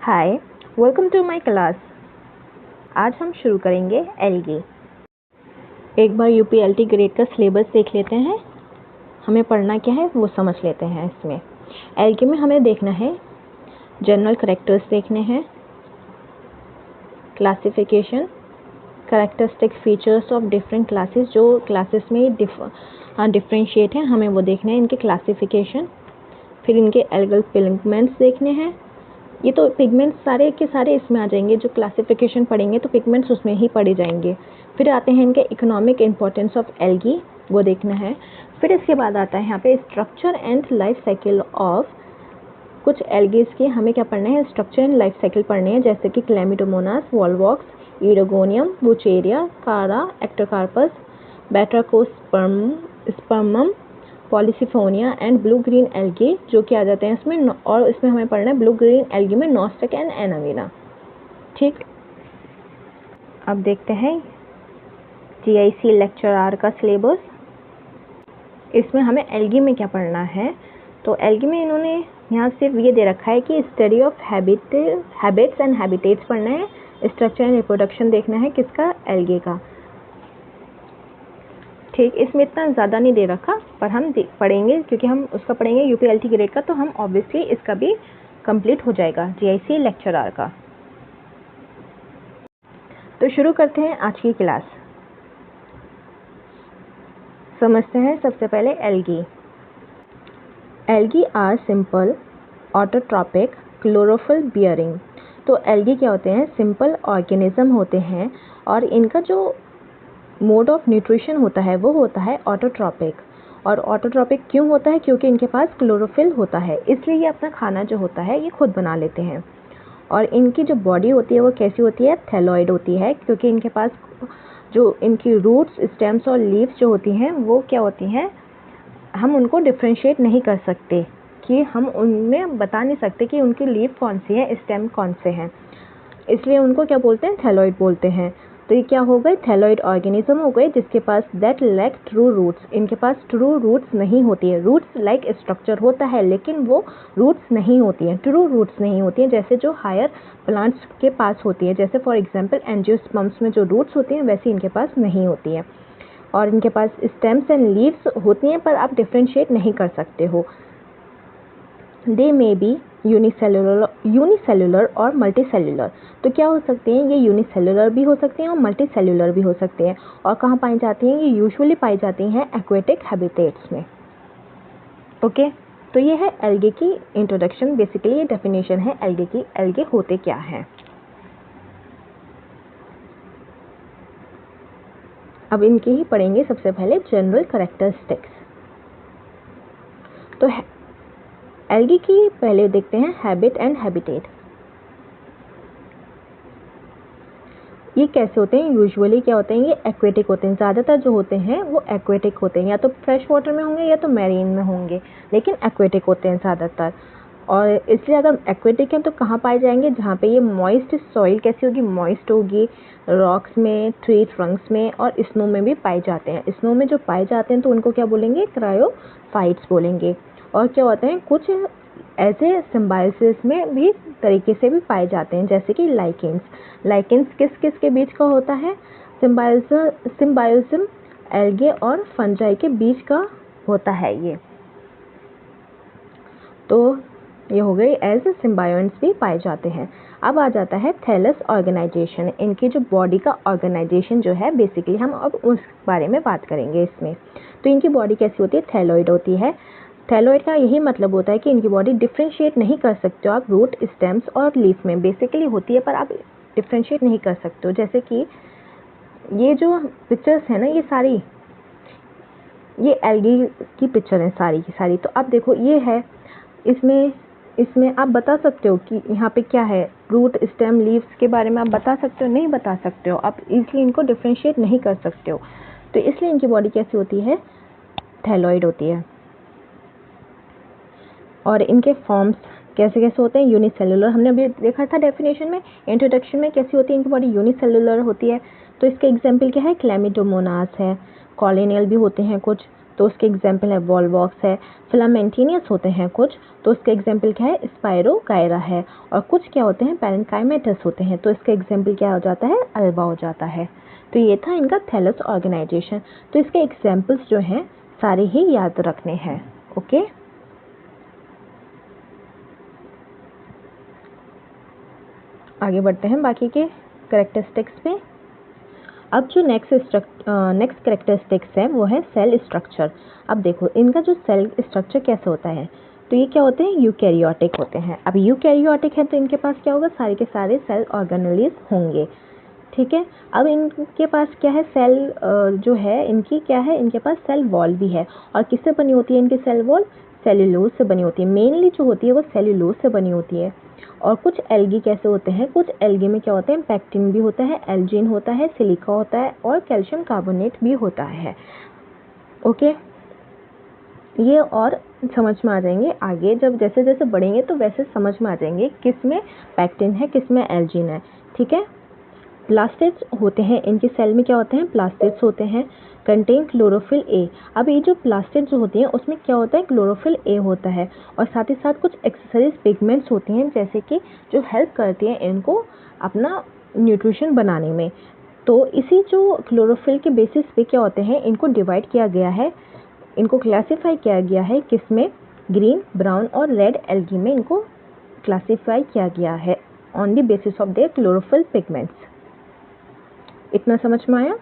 Hi, welcome to my class. आज हम शुरू करेंगे एल्गी। एक बार यूपीएलटी ग्रेड का सिलेबस देख लेते हैं। हमें पढ़ना क्या है वो समझ लेते हैं। इसमें एल्गी में हमें देखना है जनरल कैरेक्टर्स देखने हैं, classification, characteristic features of different classes, जो क्लासेस में डिफरेंशिएट हैं हमें वो देखना है, इनके क्लासिफिकेशन। फिर इनके एल्गल पिगमेंट्स देखने हैं। ये तो पिगमेंट्स सारे के सारे इसमें आ जाएंगे, जो क्लासिफिकेशन पढ़ेंगे तो पिगमेंट्स उसमें ही पढ़े जाएंगे। फिर आते हैं इनके इकोनॉमिक इंपॉर्टेंस ऑफ एल्गी, वो देखना है। फिर इसके बाद आता है यहाँ पे structure and life cycle of कुछ एल्गीज की हमें क्या पढ़ना है, स्ट्रक्चर एंड लाइफ साइकिल पढ़ने हैं, जैसे कि क्लेमिडोमोनास, Volvox, Oedogonium, Vaucheria, Chara, Ectocarpus, Batrachospermum, Polysiphonia and blue green algae, जो कि आ जाते हैं इसमें। और इसमें हमें पढ़ना है ब्लू ग्रीन एल्गी में नॉस्टिक एंड एनावीना। ठीक, अब देखते हैं जीआईसी लेक्चर आर का सिलेबस। इसमें हमें एल्गी में क्या पढ़ना है, तो एल्गी में इन्होंने यहाँ सिर्फ ये दे रखा है कि study of habits and habitats पढ़ना है, स्ट्रक्चर एंड रिप्रोडक्शन देखना है किसका, एल्गी का। ठीक, इसमें इतना ज़्यादा नहीं दे रखा, पर हम पढ़ेंगे क्योंकि हम उसका पढ़ेंगे यूपीएलटी ग्रेड का, तो हम ऑब्वियसली इसका भी कंप्लीट हो जाएगा जीआईसी लेक्चर आर का। तो शुरू करते हैं आज की क्लास। समझते हैं सबसे पहले algae. Algae are simple autotrophic chlorophyll bearing. तो एल्गी क्या होते हैं, सिंपल ऑर्गेनिज्म होते हैं और इनका जो मोड ऑफ न्यूट्रिशन होता है वो होता है ऑटोट्रॉपिक। और ऑटोट्रॉपिक क्यों होता है, क्योंकि इनके पास क्लोरोफिल होता है, इसलिए ये अपना खाना जो होता है ये खुद बना लेते हैं। और इनकी जो बॉडी होती है वो कैसी होती है, थैलॉइड होती है, क्योंकि इनके पास जो इनकी रूट्स, स्टेम्स और लीव्स जो होती हैं वो क्या होती हैं, हम उनको डिफ्रेंशिएट नहीं कर सकते, कि हम उनमें बता नहीं सकते कि उनकी लीफ कौन सी है, स्टेम कौन से हैं, इसलिए उनको क्या बोलते हैं, थैलॉइड बोलते हैं। तो ये क्या हो गए, थैलॉइड ऑर्गेनिज्म हो गए, जिसके पास दैट लैक ट्रू रूट्स। इनके पास ट्रू रूट्स नहीं होती है। रूट्स लाइक स्ट्रक्चर होता है लेकिन वो रूट्स नहीं होती हैं, ट्रू रूट्स नहीं होती हैं, जैसे जो हायर प्लांट्स के पास होती है, जैसे फॉर एग्जांपल एंजियोस्पर्म्स में जो रूट्स होती हैं वैसे इनके पास नहीं होती है। और इनके पास स्टेम्स एंड लीव्स होती हैं, पर आप डिफ्रेंशिएट नहीं कर सकते हो। दे मे बी यूनिसेलुलर और मल्टीसेलुलर। तो क्या हो सकते हैं, ये यूनिसेलुलर भी हो सकते हैं और मल्टीसेलुलर भी हो सकते हैं। और कहाँ पाई जाती हैं, ये यूजुअली पाई जाती हैं एक्वेटिक हैबिटेट्स में। ओके, तो ये है एल्गी की इंट्रोडक्शन, बेसिकली ये डेफिनेशन है एल्गी की, एल्गी होते क्या हैं। अब इनके ही पढ़ेंगे सबसे पहले जनरल कैरेक्टरिस्टिक्स। तो एल्गी की पहले देखते हैं हैबिट एंड हैबिटेट। ये कैसे होते हैं, यूजुअली क्या होते हैं, ये एक्वेटिक होते हैं। ज़्यादातर जो होते हैं वो एक्वेटिक होते हैं, या तो फ्रेश वाटर में होंगे या तो मैरीन में होंगे, लेकिन एक्वेटिक होते हैं ज़्यादातर। और इसलिए अगर एक्वेटिक हैं तो कहाँ पाए जाएंगे, जहाँ पे ये मॉइस्ट सॉइल कैसी होगी, मॉइस्ट होगी, रॉक्स में, ट्री ट्रंक्स में और स्नो में भी पाए जाते हैं। स्नो में जो पाए जाते हैं तो उनको क्या बोलेंगे, क्रायोफाइट्स बोलेंगे। और क्या होते हैं, कुछ ऐसे सिम्बायोसिस में भी तरीके से भी पाए जाते हैं, जैसे कि लाइकेंस। लाइकेंस किस किस के बीच का होता है, सिम्बायोसिस एल्गे और फंजाई के बीच का होता है ये। तो ये हो गई, एज सिम्बायोन्ट्स भी पाए जाते हैं। अब आ जाता है थैलस ऑर्गेनाइजेशन। इनकी जो बॉडी का ऑर्गेनाइजेशन जो है, बेसिकली हम अब उस बारे में बात करेंगे इसमें। तो इनकी बॉडी कैसी होती है, थैलॉइड होती है। थैलॉइड का यही मतलब होता है कि इनकी बॉडी डिफ्रेंशिएट नहीं कर सकते हो आप रूट, स्टेम्स और लीफ में, बेसिकली होती है पर आप डिफ्रेंशिएट नहीं कर सकते हो। जैसे कि ये जो पिक्चर्स है ना, ये सारी ये एल्गी की पिक्चर है सारी की सारी। तो अब देखो ये है, इसमें आप बता सकते हो कि यहाँ पे क्या है, रूट, स्टेम, लीव्स के बारे में आप बता सकते हो, नहीं बता सकते हो आप, इसलिए इनको डिफ्रेंशिएट नहीं कर सकते हो। तो इसलिए इनकी बॉडी कैसी होती है, थैलॉइड होती है। और इनके फॉर्म्स कैसे कैसे होते हैं, यूनिसेलुलर। हमने अभी देखा था डेफिनेशन में, इंट्रोडक्शन में, कैसी होती है इनकी बॉडी, यूनिसेलुलर होती है। तो इसके एग्जाम्पल क्या है, क्लेमिडोमोनास है, कॉलोनियल भी होते हैं कुछ। तो उसके एग्जाम्पल है वॉलवॉक्स है। फिलामेंटेनियस होते हैं कुछ, तो उसका एग्जाम्पल क्या है, स्पायरोगायरा है। और कुछ क्या होते हैं, पैरेन्काइमेटस होते हैं, तो इसका एग्जाम्पल क्या हो जाता है, अल्वा हो जाता है। तो ये था इनका थैलस ऑर्गेनाइजेशन। तो इसके एग्जाम्पल्स जो हैं सारे ही याद रखने हैं। ओके, आगे बढ़ते हैं बाकी के कैरेक्टरिस्टिक्स पे। अब जो नेक्स्ट कैरेक्टरिस्टिक्स है वो है सेल स्ट्रक्चर। अब देखो इनका जो सेल स्ट्रक्चर कैसे होता है, तो ये क्या होते हैं, यूकैरियोटिक होते हैं। अब यूकैरियोटिक है तो इनके पास क्या होगा, सारे के सारे सेल ऑर्गेनेलिज होंगे। ठीक है, अब इनके पास क्या है, सेल जो है इनकी क्या है, इनके पास सेल वॉल भी है। और किससे बनी होती है इनकी सेल वॉल, सेल्यूलोज से बनी होती है। मेनली जो होती है वो सेल्यूलोज से बनी होती है। और कुछ एल्गी कैसे होते हैं, कुछ एल्गी में क्या होते हैं, पैक्टिन भी होता है, एल्जीन होता है, सिलिका होता है और कैल्शियम कार्बोनेट भी होता है। ओके, ये और समझ में आ जाएंगे आगे, जब जैसे जैसे बढ़ेंगे तो वैसे समझ में आ जाएंगे किस में पैक्टिन है, किस में एल्जीन है। ठीक है, प्लास्टिड्स होते हैं इनकी सेल में, क्या होते हैं, प्लास्टिड्स होते हैं, कंटेन क्लोरोफिल ए। अब ये जो प्लास्टिड्स होती हैं उसमें क्या होता है, क्लोरोफिल ए होता है। और साथ ही साथ कुछ एक्सेसरीज पिगमेंट्स होती हैं जैसे कि जो हेल्प करती हैं इनको अपना न्यूट्रिशन बनाने में। तो इसी जो क्लोरोफिल के बेसिस पे क्या होते हैं, इनको डिवाइड किया गया है, इनको क्लासीफाई किया गया है, किसमें, ग्रीन, ब्राउन और रेड एल्गी में इनको क्लासीफाई किया गया है on the basis of their chlorophyll pigments. इतना समझ में आया।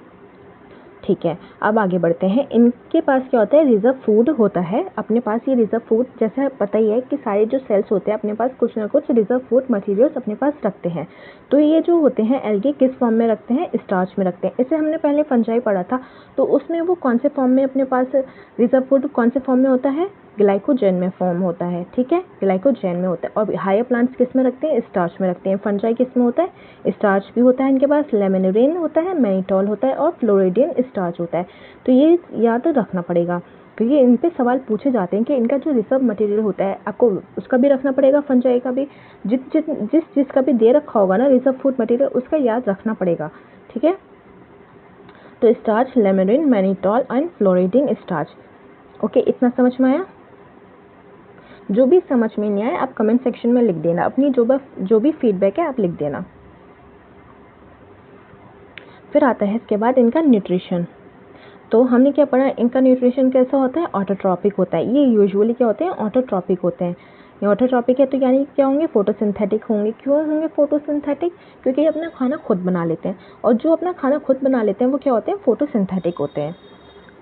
ठीक है, अब आगे बढ़ते हैं। इनके पास क्या होता है, रिजर्व फूड होता है अपने पास। ये रिजर्व फूड जैसे पता ही है कि सारे जो सेल्स होते हैं अपने पास कुछ ना कुछ रिजर्व फूड मटेरियल्स अपने पास रखते हैं। तो ये जो होते हैं एल्गी किस फॉर्म में रखते हैं, स्टार्च में रखते हैं। इसे हमने पहले फंजाई पढ़ा था, तो उसमें वो कौन से फॉर्म में अपने पास रिजर्व फूड कौन से फॉर्म में होता है, ग्लाइकोजेन में फॉर्म होता है। ठीक है, ग्लाइकोजेन में होता है। और हायर प्लांट्स किस में रखते हैं, स्टार्च में रखते हैं। फंजाई किस में होता है, स्टार्च भी होता है इनके पास, लेमिनुरिन होता है, मैनिटोल होता है और फ्लोरिडिन स्टार्च होता है। तो ये याद रखना पड़ेगा क्योंकि इन पे सवाल पूछे जाते हैं कि इनका जो रिजर्व मटेरियल होता है आपको उसका भी रखना पड़ेगा, फंजाई का भी। जिस चीज़ का भी दे रखा होगा ना रिजर्व फूड मटेरियल, उसका याद रखना पड़ेगा। ठीक है, तो starch, laminarin, mannitol and floridean starch. Okay, इतना समझ में आया। जो भी समझ में नहीं आया आप कमेंट सेक्शन में लिख देना, अपनी जो भी फीडबैक है आप लिख देना। फिर आता है इसके बाद इनका न्यूट्रिशन। तो हमने क्या पढ़ा, इनका न्यूट्रिशन कैसा होता है, ऑटोट्रॉपिक होता है। ये यूजुअली क्या होते हैं, ऑटोट्रॉपिक होते हैं। ये ऑटोट्रॉपिक है तो यानी क्या होंगे, फोटोसिंथेटिक होंगे। क्यों होंगे फोटोसिंथेटिक, क्योंकि ये अपना खाना खुद बना लेते हैं। और जो अपना खाना खुद बना लेते हैं वो क्या होते हैं, फोटोसिंथेटिक होते हैं।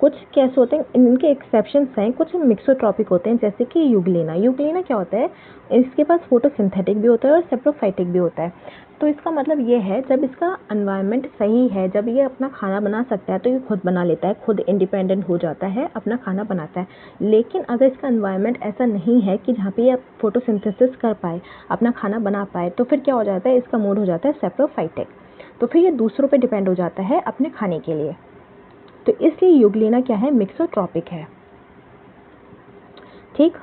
कुछ कैसे होते हैं, इनके एक्सेप्शंस हैं, कुछ मिक्सोट्रॉपिक होते हैं जैसे कि यूग्लिना। यूग्लिना क्या होता है, इसके पास फोटोसिंथेटिक भी होता है और सेप्रोफाइटिक भी होता है। तो इसका मतलब ये है जब इसका एनवायरनमेंट सही है, जब ये अपना खाना बना सकता है तो ये खुद बना लेता है, खुद इंडिपेंडेंट हो जाता है, अपना खाना बनाता है। लेकिन अगर इसका एनवायरनमेंट ऐसा नहीं है कि जहाँ पे ये फोटोसिंथेसिस कर पाए, अपना खाना बना पाए, तो फिर क्या हो जाता है, इसका मोड हो जाता है सेप्रोफाइटिक। तो फिर ये दूसरों पर डिपेंड हो जाता है अपने खाने के लिए। तो इसलिए यूग्लिना क्या है, मिक्सोट्रॉपिक है। ठीक,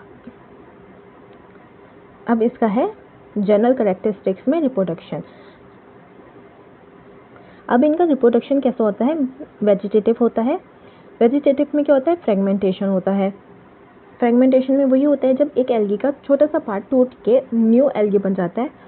अब इसका है जनरल कैरेक्टरिस्टिक्स में रिप्रोडक्शन। अब इनका रिप्रोडक्शन कैसा होता है, वेजिटेटिव होता है। वेजिटेटिव में क्या होता है, फ्रेगमेंटेशन होता है। फ्रेगमेंटेशन में वही होता है जब एक एल्गी का छोटा सा पार्ट टूट के न्यू एल्गी बन जाता है,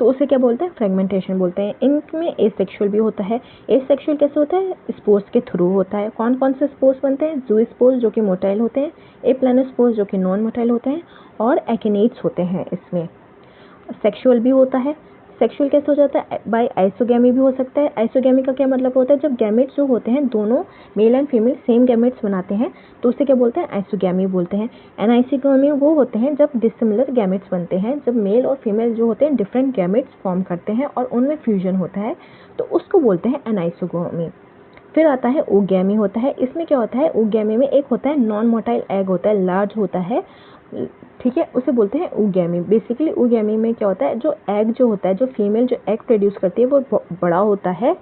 तो उसे क्या बोलते हैं, फ्रेगमेंटेशन बोलते हैं। इनमें एसेक्सुअल भी होता है। एसेक्सुअल कैसे होता है, स्पोर्स के थ्रू होता है। कौन कौन से स्पोर्स बनते हैं, जू स्पोर्स जो कि मोटाइल होते हैं, एप्लानोस्पोर्स जो कि नॉन मोटाइल होते हैं और एकिनेट्स होते हैं इसमें। सेक्सुअल भी होता है। सेक्सुअल कैसे हो जाता है, बाय आइसोगैमी भी हो सकता है। आइसोगैमी का क्या मतलब होता है, जब गैमेट्स जो होते हैं दोनों male and female same gametes बनाते हैं तो उसे क्या बोलते हैं, आइसोगैमी बोलते हैं। एनाइसोगैमी वो होते हैं जब डिसिमिलर गैमेट्स बनते हैं, जब मेल और फीमेल जो होते हैं डिफरेंट गैमेट्स फॉर्म करते हैं और उनमें फ्यूजन होता है, तो उसको बोलते हैं एनाइसोगैमी। फिर आता है ओगैमी होता है। इसमें क्या होता है, ओगैमी में एक होता है नॉन मोटाइल एग होता है, लार्ज होता है। ठीक है, उसे बोलते हैं ओगैमी। बेसिकली ओगैमी में क्या होता है, जो एग जो होता है, जो फीमेल जो एग प्रोड्यूस करती है वो बड़ा होता है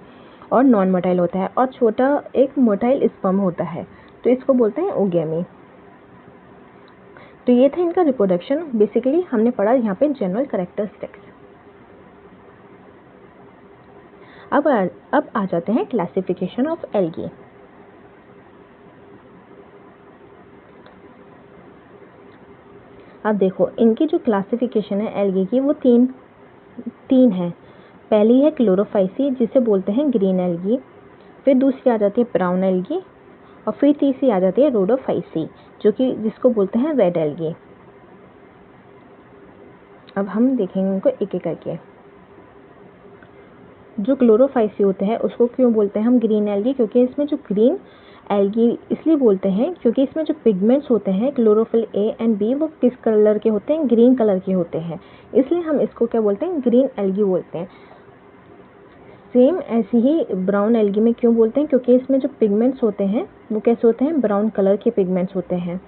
और नॉन मोटाइल होता है, और छोटा एक मोटाइल स्पर्म होता है, तो इसको बोलते हैं ओगैमी। तो ये था इनका रिप्रोडक्शन। बेसिकली हमने पढ़ा यहाँ पे जनरल कैरेक्टरिस्टिक्स। अब आ जाते हैं क्लासिफिकेशन ऑफ एल्गी। अब देखो इनकी जो क्लासिफिकेशन है एल्गी की वो तीन है। पहली है क्लोरोफाइसी जिसे बोलते हैं ग्रीन एल्गी, फिर दूसरी आ जाती है ब्राउन एल्गी और फिर तीसरी आ जाती है रोडोफाइसी जिसको बोलते हैं रेड एल्गी। अब हम देखेंगे उनको एक एक करके। जो क्लोरोफाइसी होते हैं उसको क्यों बोलते हैं हम ग्रीन एल्गी, क्योंकि इसमें जो ग्रीन एल्गी इसलिए बोलते हैं क्योंकि इसमें जो पिगमेंट्स होते हैं क्लोरोफिल ए एंड बी वो किस कलर के होते हैं, ग्रीन कलर के होते हैं, इसलिए हम इसको क्या बोलते हैं, ग्रीन एल्गी बोलते हैं। सेम ऐसे ही ब्राउन एल्गी में क्यों बोलते हैं, क्योंकि इसमें जो पिगमेंट्स होते हैं वो कैसे होते हैं, ब्राउन कलर के पिगमेंट्स होते हैं।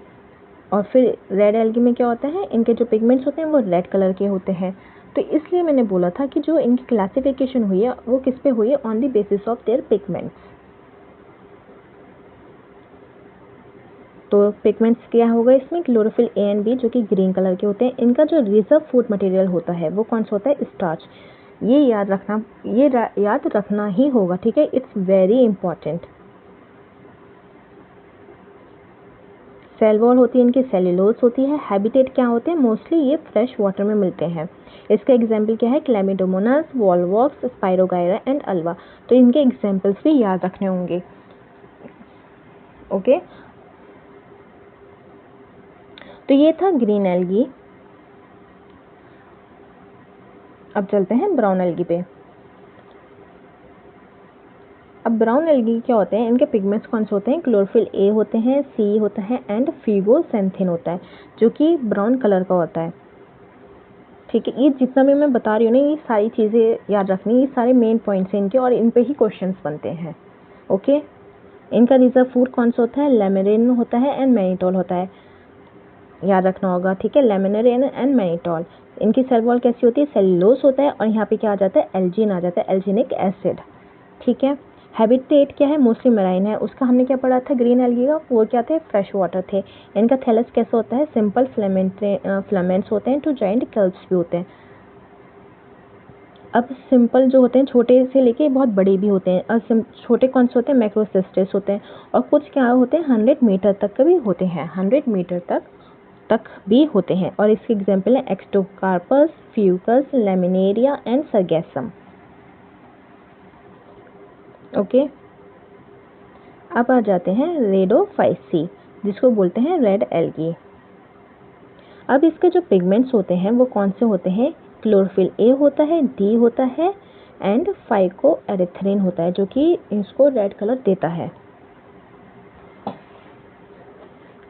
और फिर रेड एल्गी में क्या होता है, इनके जो पिगमेंट्स होते हैं वो रेड कलर के होते हैं। तो इसलिए मैंने बोला था कि जो इनकी क्लासिफिकेशन हुई है वो किस पे हुई है, on the basis of their pigments. तो पिगमेंट्स क्या होगा इसमें, क्लोरोफिल ए एंड बी जो कि ग्रीन कलर के होते हैं। इनका जो रिजर्व फूड मटेरियल होता है वो कौन सा होता है, स्टार्च। ये याद रखना ही होगा, ठीक है, it's very important. Cell wall होती है इनकी, सेल्यूलोज होती है। हैबिटेट क्या होते हैं, मोस्टली ये फ्रेश वाटर में मिलते हैं। इसका एग्जाम्पल क्या है, क्लैमिडोमोनास, वॉलवॉक्स, स्पाइरोगायरा एंड अल्वा। तो इनके एग्जाम्पल्स भी याद रखने होंगे। ओके तो ये था ग्रीन एल्गी। अब चलते हैं ब्राउन एल्गी पे। अब ब्राउन एल्गी क्या होते हैं, इनके पिगमेंट्स कौन से होते हैं, क्लोरोफिल ए होते हैं, सी होता है एंड फिगोसेंथिन होता है जो कि ब्राउन कलर का होता है। ठीक है, ये जितना भी मैं बता रही हूँ ना ये सारी चीज़ें याद रखनी, ये सारे मेन पॉइंट्स हैं इनके और इन पे ही क्वेश्चंस बनते हैं। ओके इनका रिजर्व फूड कौन सा होता है, लेमिनिन होता है एंड मैनिटोल होता है, याद रखना होगा। ठीक है, लेमिनिन एंड मैनिटोल। इनकी सेल वॉल कैसी होती है, सेल्यूलोज होता है और यहाँ पे क्या आ जाता है, एल्जीन आ जाता है, एल्जीनिक एसिड। ठीक है, हैबिटेट क्या है, मोस्टली मेराइन है। उसका हमने क्या पढ़ा था ग्रीन एल्गी का, वो क्या थे, फ्रेश वाटर थे। इनका थैलस कैसा होता है, सिंपल फिलामेंट्स होते हैं, टू जॉइंट कल्प्स भी होते हैं। अब सिंपल जो होते हैं छोटे से लेके बहुत बड़े भी होते हैं, और छोटे कौन से होते हैं, मैक्रोसिस्टेस होते हैं। और कुछ क्या होते हैं 100 मीटर तक का भी होते हैं, 100 मीटर तक भी होते हैं। और इसके एग्जाम्पल है एक्सटोकार्पस, फ्यूकस, लेमिनेरिया एंड सरगेसम। ओके अब आ जाते हैं रेडोफाइसी जिसको बोलते हैं रेड एल्गी। अब इसके जो पिगमेंट्स होते हैं वो कौन से होते हैं, क्लोरोफिल ए होता है, डी होता है एंड फाइकोएरिथ्रिन होता है जो कि इसको रेड कलर देता है।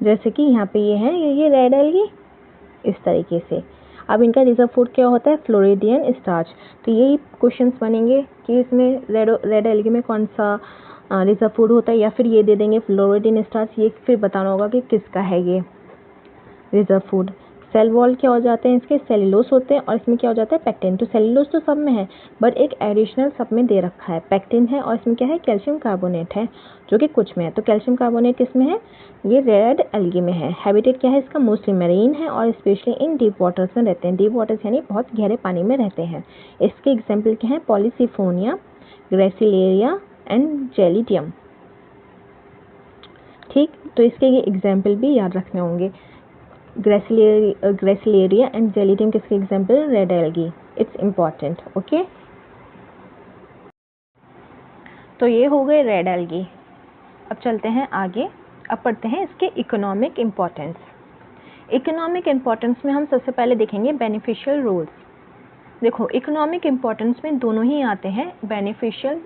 जैसे कि यहाँ पे ये है, ये रेड एल्गी इस तरीके से। अब इनका रिजर्व फूड क्या होता है, फ्लोरिडियन स्टार्च। तो यही क्वेश्चंस बनेंगे कि इसमें रेड एल्गी में कौन सा रिजर्व फूड होता है, या फिर ये दे देंगे फ्लोरिडियन स्टार्च, ये फिर बताना होगा कि किसका है ये रिजर्व फूड। सेल वॉल क्या हो जाते हैं इसके, सेल्यूलोज होते हैं और इसमें क्या हो जाता है, पेक्टिन। तो सेल्यूलोज तो सब में है बट एक एडिशनल सब में दे रखा है, पेक्टिन है और इसमें क्या है, कैल्शियम कार्बोनेट है जो कि कुछ में है। तो कैल्शियम कार्बोनेट किसमें है, ये रेड एल्गी में है। हैबिटेट क्या है इसका, मोस्टली मरीन है और स्पेशली इन डीप वाटर्स में रहते हैं। डीप वाटर्स यानी बहुत गहरे पानी में रहते हैं। इसके एग्जाम्पल क्या है, पॉलीसिफोनिया, ग्रेसिलेरिया एंड जेलिडियम। ठीक, तो इसके ये एग्जाम्पल भी याद रखने होंगे। ग्रेसिलेरिया एंड जेलिडियम किसके example, red algae, it's important. Okay तो ये हो गए रेड एल्गी। अब चलते हैं आगे, अब पढ़ते हैं इसके इकोनॉमिक इम्पोर्टेंस। इकोनॉमिक इम्पोर्टेंस में हम सबसे पहले देखेंगे बेनिफिशियल रोल्स। देखो इकोनॉमिक इम्पोर्टेंस में दोनों ही आते हैं, बेनिफिशियल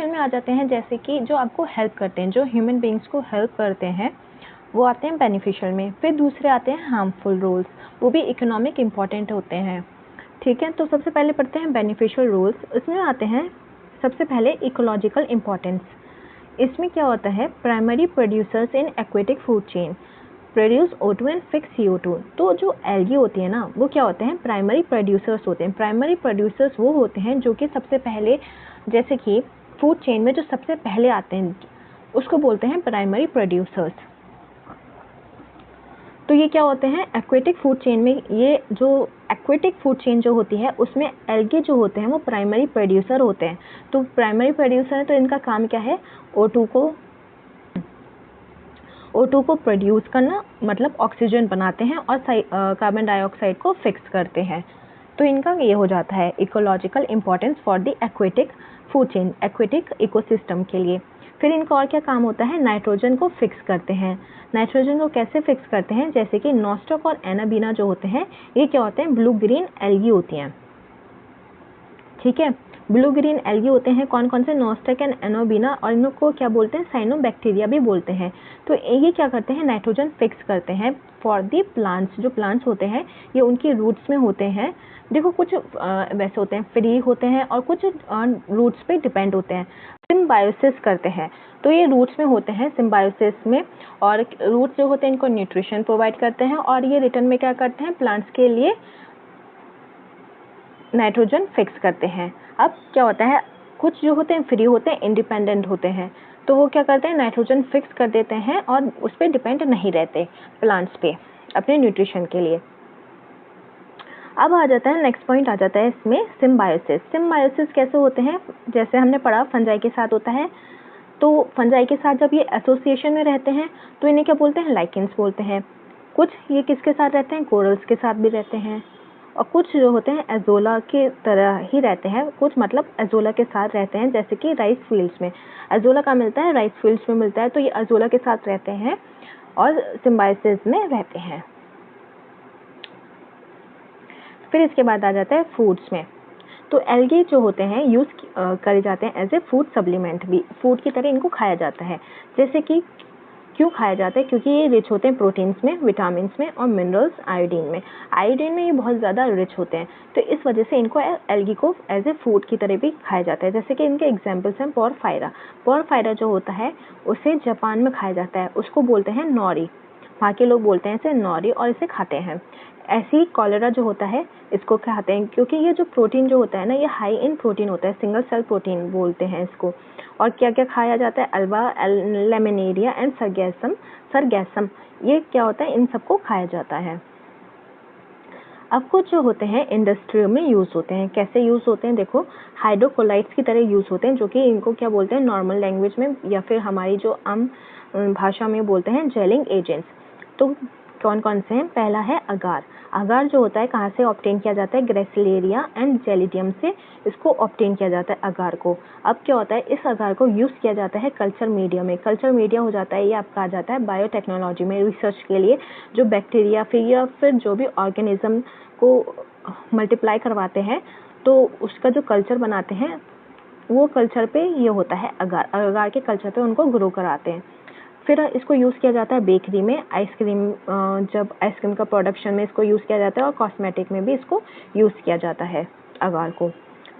में आ जाते हैं जैसे कि जो आपको हेल्प करते हैं, जो ह्यूमन बींग्स को हेल्प करते हैं वो आते हैं बेनिफिशियल में। फिर दूसरे आते हैं हार्मफुल रोल्स, वो भी इकोनॉमिक इम्पॉर्टेंट होते हैं। ठीक है, तो सबसे पहले पढ़ते हैं बेनिफिशियल रोल्स। इसमें आते हैं सबसे पहले इकोलॉजिकल इम्पॉर्टेंस। इसमें क्या होता है, primary producers in aquatic food chain produce O2 and fix CO2। तो जो एल्गी होती है ना वो क्या होते हैं, प्राइमरी प्रोड्यूसर्स होते हैं। प्राइमरी प्रोड्यूसर्स वो होते हैं जो कि सबसे पहले, जैसे कि फूड चेन में जो सबसे पहले आते हैं उसको बोलते हैं प्राइमरी प्रोड्यूसर्स। तो ये क्या होते हैं, एक्वेटिक फूड चेन में, ये जो एक्वेटिक फूड चेन जो होती है उसमें एल्गे जो होते हैं वो प्राइमरी प्रोड्यूसर होते हैं। तो प्राइमरी प्रोड्यूसर है तो इनका काम क्या है, O2 O2 को प्रोड्यूस करना मतलब ऑक्सीजन बनाते हैं और कार्बन डाइऑक्साइड को फिक्स करते हैं। तो इनका ये हो जाता है ecological importance for the aquatic food chain, aquatic ecosystem के लिए। फिर इनका और क्या काम होता है, नाइट्रोजन को फिक्स करते हैं। नाइट्रोजन को कैसे फिक्स करते हैं, जैसे कि नॉस्टॉक और एनाबीना जो होते हैं ये क्या होते हैं, ब्लू ग्रीन एल्गी होती हैं। ठीक है, ब्लू ग्रीन एल्गी होते हैं कौन कौन से, नॉस्टॉक एंड एनाबीना, और इनको क्या बोलते हैं, साइनोबैक्टीरिया भी बोलते हैं। तो ये क्या करते हैं, नाइट्रोजन फिक्स करते हैं फॉर दी प्लांट्स। जो प्लांट्स होते हैं ये उनकी रूट्स में होते हैं। देखो कुछ वैसे होते हैं फ्री होते हैं और कुछ रूट्स पे डिपेंड होते हैं, सिम्बायोसिस करते हैं। तो ये रूट्स में होते हैं सिम्बायोसिस में, और रूट्स जो होते हैं इनको न्यूट्रिशन प्रोवाइड करते हैं और ये रिटर्न में क्या करते हैं, प्लांट्स के लिए नाइट्रोजन फिक्स करते हैं। अब क्या होता है, कुछ जो होते हैं फ्री होते हैं, इंडिपेंडेंट होते हैं, तो वो क्या करते हैं, नाइट्रोजन फिक्स कर देते हैं और उस पर डिपेंड नहीं रहते प्लांट्स पे अपने न्यूट्रिशन के लिए। अब आ जाता है नेक्स्ट पॉइंट, आ जाता है इसमें सिम्बायोसिस। सिम्बायोसिस कैसे होते हैं, जैसे हमने पढ़ा फंजाई के साथ होता है। तो फंजाई के साथ जब ये एसोसिएशन में रहते हैं तो इन्हें क्या बोलते हैं, लाइकेंस बोलते हैं। कुछ ये किसके साथ रहते हैं, कोरल्स के साथ भी रहते हैं, और कुछ जो होते हैं एजोला के तरह ही रहते हैं, कुछ मतलब एजोला के साथ रहते हैं, जैसे कि राइस फील्ड्स में एजोला का मिलता है, राइस फील्ड्स में मिलता है, तो ये एजोला के साथ रहते हैं और सिम्बायोसिस में रहते हैं। फिर इसके बाद आ जाता है फूड्स में। तो एल्गी जो होते हैं यूज़ करे जाते हैं एज ए फूड सप्लीमेंट, भी फूड की तरह इनको खाया जाता है। जैसे कि क्यों खाया जाता है, क्योंकि ये रिच होते हैं प्रोटीन्स में, विटामिन में और मिनरल्स, आयोडीन में। आयोडीन में ये बहुत ज़्यादा रिच होते हैं, तो इस वजह से इनको एल्गी को एज ए फूड की तरह भी खाया जाता है। जैसे कि इनके एग्जाम्पल्स हैं पोरफायरा। पोरफायरा जो होता है उसे जापान में खाया जाता है, उसको बोलते हैं नॉरी, वहाँ के लोग बोलते हैं इसे नॉरी और इसे खाते हैं। ऐसे ही कॉलेरा जो होता है इसको खाते हैं, क्योंकि ये जो प्रोटीन जो होता है ना ये हाई इन प्रोटीन होता है, सिंगल सेल प्रोटीन बोलते हैं इसको। और क्या क्या खाया जाता है, अल्वा, लेमिनेरिया एंड सरगैसम, ये क्या होता है, इन सबको खाया जाता है। अब कुछ जो होते हैं इंडस्ट्री में यूज़ होते हैं, कैसे यूज़ होते हैं, देखो हाइड्रोकोलाइट्स की तरह यूज़ होते हैं, जो कि इनको क्या बोलते हैं नॉर्मल लैंग्वेज में या फिर हमारी जो आम भाषा में बोलते हैं जेलिंग एजेंट्स। तो कौन कौन से हैं, पहला है अगार। अगार जो होता है कहाँ से ऑब्टेन किया जाता है, ग्रेसिलेरिया एंड जेलिडियम से इसको ऑब्टेन किया जाता है अगार को। अब क्या होता है, इस अगार को यूज़ किया जाता है कल्चर मीडिया में। कल्चर मीडिया हो जाता है ये आपका आ जाता है बायोटेक्नोलॉजी में, रिसर्च के लिए जो बैक्टीरिया फिर जो भी ऑर्गेनिज्म को मल्टीप्लाई करवाते हैं तो उसका जो कल्चर बनाते हैं वो कल्चर पे ये होता है अगार। अगार के कल्चर पे उनको ग्रो कराते हैं। फिर इसको यूज़ किया जाता है बेकरी में, आइसक्रीम, जब आइसक्रीम का प्रोडक्शन में इसको यूज़ किया जाता है, और कॉस्मेटिक में भी इसको यूज़ किया जाता है अगार को।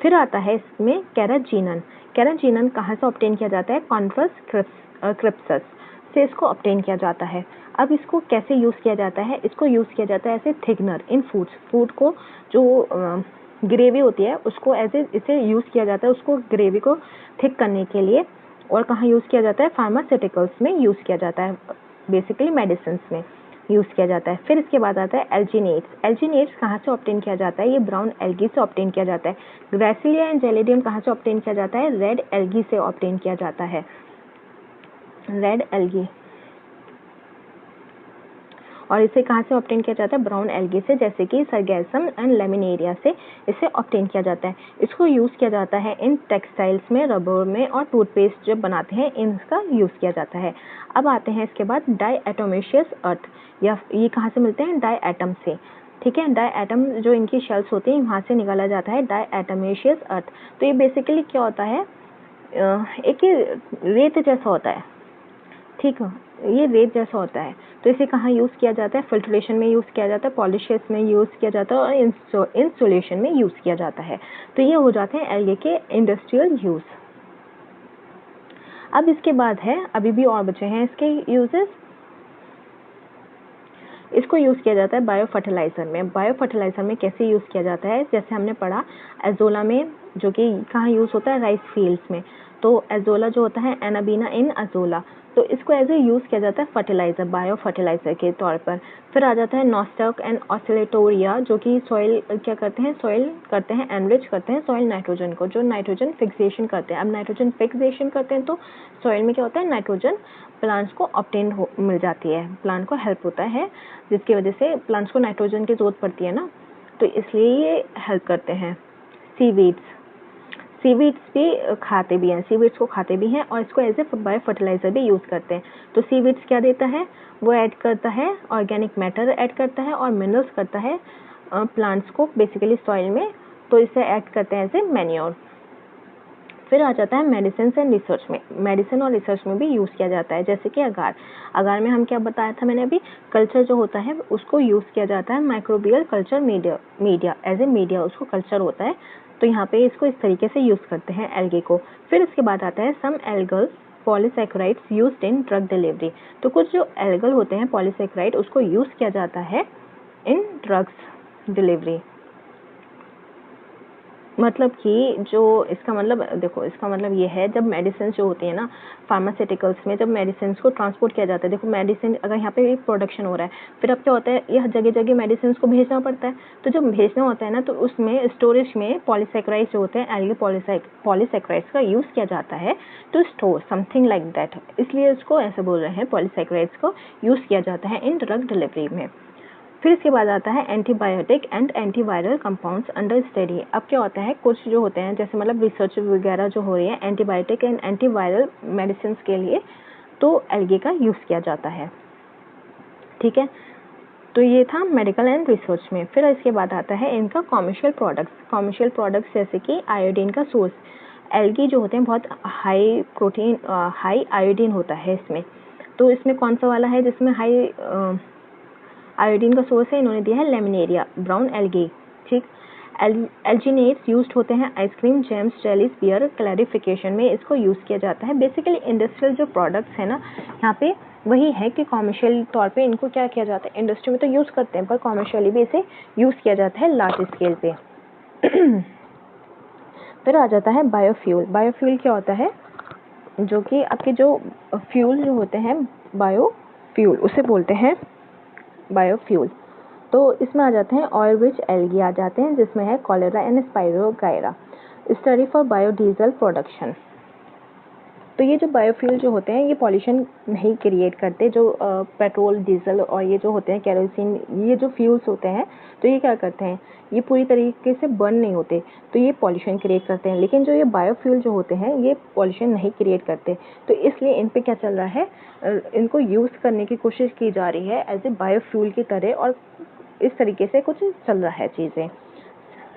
फिर आता है इसमें कैराजीनन। कैराजीनन कहाँ से ऑब्टेन किया जाता है, कॉन्फस क्रिप्सस से इसको ऑब्टेन किया जाता है। अब इसको कैसे यूज़ किया जाता है, इसको यूज़ किया जाता है as a thickener in foods. Food को जो ग्रेवी होती है उसको इसे यूज़ किया जाता है, उसको ग्रेवी को थिक करने के लिए। और कहाँ यूज़ किया जाता है, फार्मास्यूटिकल्स में यूज़ किया जाता है, बेसिकली मेडिसिन में यूज़ किया जाता है। फिर इसके बाद आता है एल्जीनेट्स। एल्जीनेट्स कहाँ से ऑब्टेन किया जाता है, ये ब्राउन एल्गी से ऑब्टेन किया जाता है। ग्रेसिलिया एंड जेलिडियम कहाँ से ऑब्टेन किया जाता है, रेड एल्गी से ऑब्टेन किया जाता है, रेड एल्गी। और इसे कहाँ से ऑब्टेन किया जाता है, ब्राउन एल्गी से, जैसे कि सरगैसम एंड लेमिनेरिया से इसे ऑब्टेन किया जाता है। इसको यूज़ किया जाता है इन टेक्सटाइल्स में, रबर में, और टूथपेस्ट जब बनाते हैं इनका यूज़ किया जाता है। अब आते हैं इसके बाद डायएटोमेशियस अर्थ, या ये कहाँ से मिलते हैं, डायएटम से। ठीक है, डायएटम जो इनकी शेल्स होती हैं वहाँ से निकाला जाता है डायएटोमेशियस अर्थ। तो ये बेसिकली क्या होता है, एक रेत जैसा होता है, ठीक है, ये रेत जैसा होता है। तो इसे कहाँ यूज़ किया जाता है, फिल्ट्रेशन में यूज़ किया जाता है, पॉलिशेस में यूज़ किया जाता है, और इंसुलेशन में यूज़ किया जाता है। तो ये हो जाते हैं एल्गे के इंडस्ट्रियल यूज़। अब इसके बाद है, अभी भी और बचे हैं इसके यूजेस। इसको यूज़ किया जाता है बायो फर्टिलाइज़र में। बायो फर्टिलाइज़र में कैसे यूज़ किया जाता है, जैसे हमने पढ़ा एजोला में, जो कि कहाँ यूज़ होता है, राइस फील्ड्स में। तो एजोला जो होता है एनाबीना इन एजोला, तो इसको एज ए यूज़ किया जाता है फर्टिलाइज़र, बायो फर्टिलाइज़र के तौर पर। फिर आ जाता है नॉस्टॉक एंड ऑसिलेटोरिया, जो कि सॉइल क्या करते हैं, सॉइल करते हैं एनरिच करते हैं सॉइल नाइट्रोजन को, जो नाइट्रोजन फिक्सेशन करते हैं। अब नाइट्रोजन फिक्सेशन करते हैं तो सॉइल में क्या होता है, नाइट्रोजन प्लांट्स को ऑब्टेन मिल जाती है, प्लांट को हेल्प होता है, जिसकी वजह से प्लांट्स को नाइट्रोजन की ज़रूरत पड़ती है ना, तो इसलिए ये हेल्प करते हैं। सीवीड्स भी खाते भी हैं, सीवीड्स को खाते भी हैं और इसको एज ए बायो फर्टिलाइज़र भी यूज़ करते हैं। तो सीवीड्स क्या देता है, वो ऐड करता है ऑर्गेनिक मैटर ऐड करता है और मिनरल्स करता है प्लांट्स को बेसिकली सॉइल में, तो इसे ऐड करते हैं एज ए मैन्योर। फिर आ जाता है मेडिसिन एंड रिसर्च में, मेडिसिन और रिसर्च में भी यूज़ किया जाता है, जैसे कि अगार में हम क्या बताया था मैंने अभी, कल्चर जो होता है उसको यूज़ किया जाता है microbial culture media as a media, उसको कल्चर होता है, तो यहाँ पे इसको इस तरीके से यूज़ करते हैं एल्गे को। फिर इसके बाद आता है some algal polysaccharides used in drug delivery, तो कुछ जो एल्गल होते हैं पॉलीसैकेराइड उसको यूज़ किया जाता है इन ड्रग्स डिलीवरी। मतलब कि जो इसका मतलब देखो, इसका मतलब ये है जब मेडिसिन जो होती है ना फार्मास्यूटिकल्स में, जब मेडिसिन को ट्रांसपोर्ट किया जाता है, देखो मेडिसिन अगर यहाँ पे एक प्रोडक्शन हो रहा है, फिर अब क्या होता है, यह जगह जगह मेडिसिन को भेजना पड़ता है, तो जब भेजना होता है ना तो उसमें स्टोरेज में पॉलीसैकेराइड्स जो होते हैं एल्गे पॉलीसैकेराइड्स का यूज़ किया जाता है to store something like that, इसलिए इसको ऐसे बोल रहे हैं पॉलीसैकेराइड्स को यूज़ किया जाता है इन ड्रग डिलीवरी में। फिर इसके बाद आता है antibiotic and antiviral compounds under study. अब क्या होता है, कुछ जो होते हैं जैसे मतलब रिसर्च वगैरह जो हो रही है एंटीबायोटिक एंड एंटीवायरल मेडिसिन के लिए, तो एल्गे का यूज़ किया जाता है, ठीक है। तो ये था मेडिकल एंड रिसर्च में। फिर इसके बाद आता है इनका कॉमर्शियल प्रोडक्ट्स जैसे कि आयोडीन का सोर्स, एल्गी जो होते हैं बहुत हाई प्रोटीन हाई आयोडीन होता है इसमें, तो इसमें कौन सा वाला है जिसमें हाई आयोडीन का सोर्स है, इन्होंने दिया है लेमिनेरिया ब्राउन एल्गी, ठीक। एल्जिनेट्स यूज्ड होते हैं ice cream, jams, jellies, beer clarification में इसको यूज़ किया जाता है। बेसिकली इंडस्ट्रियल जो प्रोडक्ट्स है ना, यहाँ पे वही है कि कॉमर्शियल तौर पे इनको क्या किया जाता है, इंडस्ट्री में तो यूज़ करते हैं पर कॉमर्शियली भी इसे यूज़ किया जाता है लार्ज स्केल पे। फिर आ जाता है बायोफ्यूल क्या होता है, जो कि आपके जो फ्यूल जो होते हैं बायोफ्यूल उसे बोलते हैं बायोफ्यूल। तो इसमें आ जाते हैं ऑयल रिच एल्गी आ जाते हैं, जिसमें है cholera and spirogyra, study for biodiesel production. तो ये जो बायोफ्यूल जो होते हैं ये पॉल्यूशन नहीं क्रिएट करते, जो पेट्रोल डीजल और ये जो होते हैं केरोसिन, ये जो फ्यूल्स होते हैं तो ये क्या करते हैं, ये पूरी तरीके से बर्न नहीं होते, तो ये पॉल्यूशन क्रिएट करते हैं। लेकिन जो ये बायोफ्यूल जो होते हैं ये पॉल्यूशन नहीं क्रिएट करते, तो इसलिए इन पे क्या चल रहा है, इनको यूज़ करने की कोशिश की जा रही है एज ए बायोफ्यूल की तरह, और इस तरीके से कुछ चल रहा है चीज़ें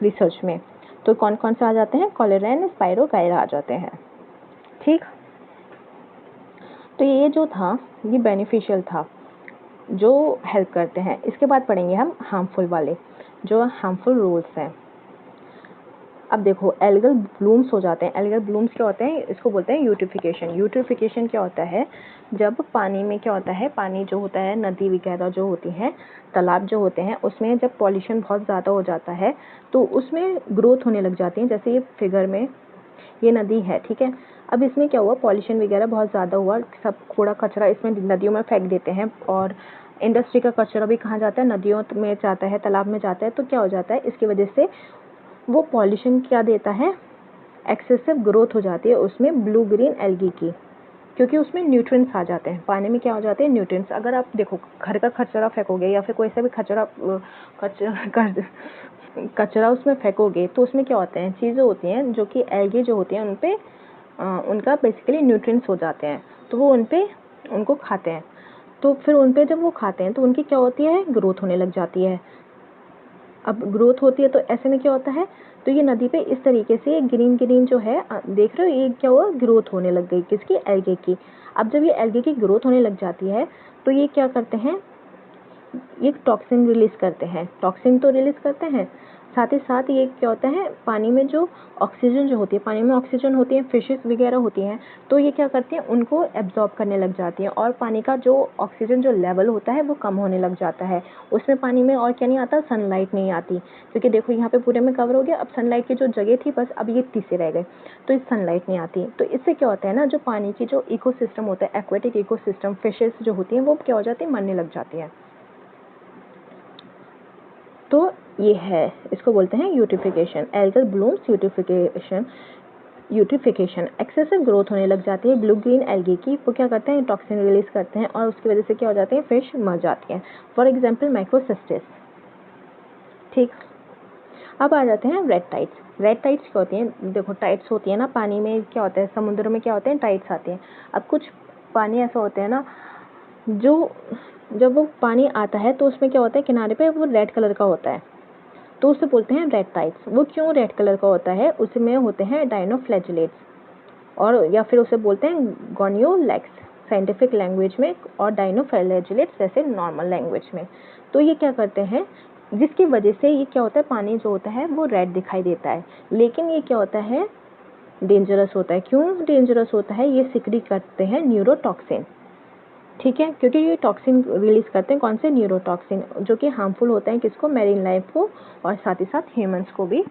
रिसर्च में। तो कौन कौन से आ जाते हैं, कॉलेरा एंड स्पाइरोगायरा आ जाते हैं, ठीक। तो ये जो था ये बेनिफिशियल था, जो हेल्प करते हैं। इसके बाद पढ़ेंगे हम हार्मफुल वाले, जो हार्मफुल रूल्स हैं। अब देखो एल्गल ब्लूम्स हो जाते हैं, एल्गल ब्लूम्स क्या होते हैं, इसको बोलते हैं यूट्रिफिकेशन क्या होता है, जब पानी में क्या होता है, पानी जो होता है नदी वगैरह जो होती हैं, तालाब जो होते हैं, उसमें जब पॉल्यूशन बहुत ज़्यादा हो जाता है तो उसमें ग्रोथ होने लग जाती है। जैसे ये फिगर में ये नदी है, ठीक है। अब इसमें क्या हुआ, पॉल्यूशन वगैरह बहुत ज़्यादा हुआ, सब कूड़ा कचरा इसमें नदियों में फेंक देते हैं, और इंडस्ट्री का कचरा भी कहाँ जाता है, नदियों में जाता है, तालाब में जाता है। तो क्या हो जाता है, इसकी वजह से वो पॉल्यूशन क्या देता है, एक्सेसिव ग्रोथ हो जाती है उसमें ब्लू ग्रीन एल्गी की, क्योंकि उसमें न्यूट्रिएंट्स आ जाते हैं, पानी में क्या हो जाते हैं, न्यूट्रिएंट्स। अगर आप देखो घर का कचरा फेंकोगे या फिर कोई सा भी कचरा उसमें फेंकोगे तो उसमें क्या होते हैं, चीज़ें होती हैं जो कि एल्गी जो होती हैं उन पे उनका बेसिकली न्यूट्रिएंट्स हो जाते हैं, तो वो उनको खाते हैं। तो फिर उन पे जब वो खाते हैं तो उनकी क्या होती है, ग्रोथ होने लग जाती है। अब ग्रोथ होती है तो ऐसे में क्या होता है, तो ये नदी पे इस तरीके से ग्रीन जो है देख रहे हो, ये क्या हुआ, ग्रोथ होने लग गई, किसकी, एल्गे की। अब जब ये एल्गे की ग्रोथ होने लग जाती है तो ये क्या करते हैं, ये टॉक्सिन रिलीज करते हैं, टॉक्सिन तो रिलीज करते हैं, साथ ही साथ ये क्या होता है, पानी में जो ऑक्सीजन जो होती है, पानी में ऑक्सीजन होती है, फिशेस वगैरह होती हैं, तो ये क्या करती हैं, उनको एब्जॉर्ब करने लग जाती हैं और पानी का जो ऑक्सीजन जो लेवल होता है वो कम होने लग जाता है। उसमें पानी में और क्या नहीं आता, सनलाइट नहीं आती, क्योंकि देखो यहाँ पे पूरे में कवर हो गया। अब सनलाइट की जो जगह थी बस अब ये तीसरे रह गए, तो इस सनलाइट नहीं आती। तो इससे क्या होता है ना, जो पानी की जो इकोसिस्टम होता है, एक्वेटिक इकोसिस्टम, फिशेस जो होती हैं वो क्या हो जाती है, मरने लग जाती हैं। तो ये है, इसको बोलते हैं eutrophication, algal blooms eutrophication. Excessive growth होने लग जाती है ब्लू ग्रीन एल्गी की, वो क्या करते हैं, टॉक्सिन रिलीज करते हैं और उसकी वजह से क्या हो जाते हैं, फिश मर जाती हैं। For example Microcystis. ठीक, अब आ जाते हैं रेड टाइड्स। रेड टाइड्स क्या होती हैं, देखो टाइड्स होती है ना पानी में, क्या होता है, समुद्र में क्या होते हैं, टाइड्स आते हैं। अब कुछ पानी ऐसा होता है ना, जो जब वो पानी आता है तो उसमें क्या होता है, किनारे पे वो रेड कलर का होता है, तो उसे बोलते हैं रेड टाइड्स। वो क्यों रेड कलर का होता है, उसमें होते हैं डायनोफ्लैजिलेट्स, और या फिर उसे बोलते हैं गोनियोलैक्स साइंटिफिक लैंग्वेज में, और डायनोफ्लैजिलेट्स जैसे नॉर्मल लैंग्वेज में। तो ये क्या करते हैं, जिसकी वजह से ये क्या होता है, पानी जो होता है वो रेड दिखाई देता है, लेकिन ये क्या होता है, डेंजरस होता है। क्यों डेंजरस होता है, ये सिक्रीट करते हैं न्यूरोटॉक्सिन। ठीक है, क्योंकि ये टॉक्सिन रिलीज करते हैं, कौन से, न्यूरोटॉक्सिन, जो कि हार्मफुल होते हैं किसको, मैरीन लाइफ को, और साथ ही साथ ह्यूमंस को भी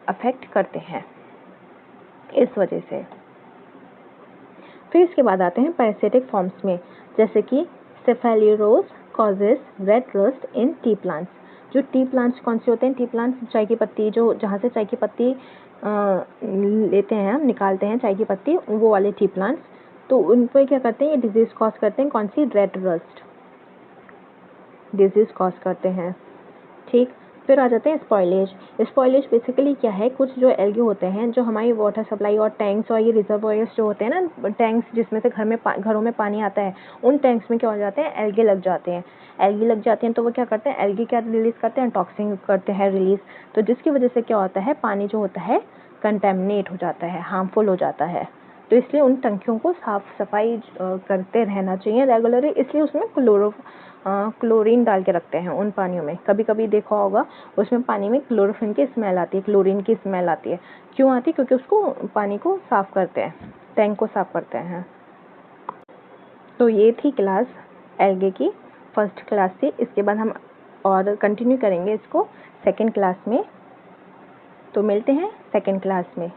अफेक्ट करते हैं इस वजह से। फिर इसके बाद आते हैं पैरासिटिक फॉर्म्स में, जैसे कि सेफेलिरोज कॉजेस रेड रस्ट इन टी प्लांट्स। जो टी प्लांट्स कौन से होते हैं, टी प्लांट्स चाय की पत्ती, जो जहाँ से चाय की पत्ती लेते हैं हम, निकालते हैं चाय की पत्ती, वो वाले टी प्लांट्स, तो उन पर क्या करते हैं, ये डिजीज कॉज करते हैं, कौन सी, रेड रस्ट डिजीज कॉज करते हैं। ठीक, फिर आ जाते हैं स्पॉइलेज। स्पॉइलेज बेसिकली क्या है, कुछ जो एल्गी होते हैं जो हमारी वाटर सप्लाई और टैंक्स और ये रिजर्वोयर्स जो होते हैं ना, टैंक्स जिसमें से घरों में पानी आता है, उन टैंक्स में क्या हो जाते हैं, एल्गे लग जाते हैं। एल्गी लग जाते हैं तो वो क्या करते हैं, एल्गी क्या रिलीज करते हैं, टॉक्सिन करते हैं रिलीज, तो जिसकी वजह से क्या होता है, पानी जो होता है कंटेमिनेट हो जाता है, हार्मफुल हो जाता है। तो इसलिए उन टंकियों को साफ सफाई करते रहना चाहिए रेगुलरली, इसलिए उसमें क्लोरीन डाल के रखते हैं उन पानियों में। कभी कभी देखा होगा उसमें पानी में क्लोरोफिन की स्मेल आती है, क्लोरीन की स्मेल आती है। क्यों आती है, क्योंकि उसको पानी को साफ करते हैं, टैंक को साफ करते हैं। तो ये थी क्लास एल्गे की, फर्स्ट क्लास थी। इसके बाद हम और कंटिन्यू करेंगे इसको सेकेंड क्लास में, तो मिलते हैं सेकेंड क्लास में।